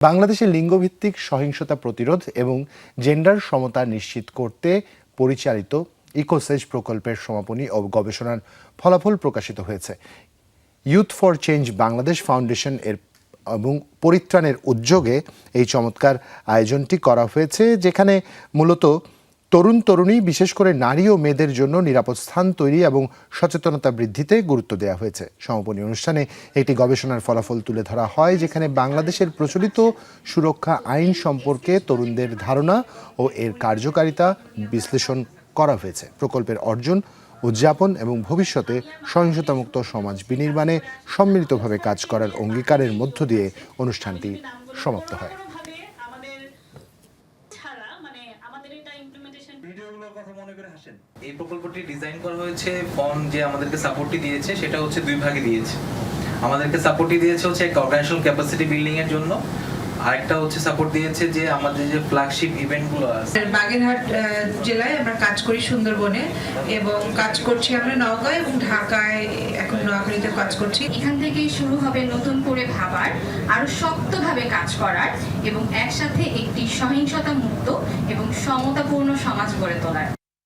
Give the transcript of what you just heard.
বাংলাদেশে লিঙ্গভিত্তিক সহিংসতা প্রতিরোধ এবং জেন্ডার সমতা নিশ্চিত করতে পরিচালিত ইকোসেজ প্রকল্পের সমাপনী ও গবেষণার ফলাফল প্রকাশিত হয়েছে। Youth for change Bangladesh foundation এর এবং পরিত্রাণের উদ্যোগে এই চমৎকার আয়োজনটি করা হয়েছে, যেখানে মূলত তরুণ তরুণী বিশেষ করে নারী ও মেয়েদের জন্য নিরাপদ স্থান তৈরি এবং সচেতনতা বৃদ্ধিতে গুরুত্ব দেওয়া হয়েছে। সমাপনী অনুষ্ঠানে একটি গবেষণার ফলাফল তুলে ধরা হয়, যেখানে বাংলাদেশের প্রচলিত সুরক্ষা আইন সম্পর্কে তরুণদের ধারণা ও এর কার্যকারিতা বিশ্লেষণ করা হয়েছে। প্রকল্পের অর্জন, উদযাপন এবং ভবিষ্যতে সহিংসতামুক্ত সমাজ বিনির্মাণে সম্মিলিতভাবে কাজ করার অঙ্গীকারের মধ্য দিয়ে অনুষ্ঠানটি সমাপ্ত হয়। এই প্রকল্পটি ডিজাইন করা হয়েছে, ফন্ড যে আমাদেরকে সাপোর্টটি দিয়েছে সেটা হচ্ছে দুই ভাগে দিয়েছে। আমাদেরকে সাপোর্টটি দিয়েছে হচ্ছে একটা অর্গানাইজেশনাল ক্যাপাসিটি বিল্ডিং এর জন্য, আরেকটা হচ্ছে সাপোর্ট দিয়েছে যে আমাদের যে ফ্ল্যাগশিপ ইভেন্টগুলো আছে। বাগেরহাট জেলায় আমরা কাজ করি সুন্দরবনে, এবং কাজ করছি আমরা নওগাঁ এবং ঢাকায়, এখন নোয়াখালীতে কাজ করছি। এখান থেকেই শুরু হবে নতুন করে ভাবার, আরো শক্তভাবে কাজ করার এবং একসাথে একটি সহিংসতা মুক্ত এবং সমতাপূর্ণ সমাজ গড়ে তোলার।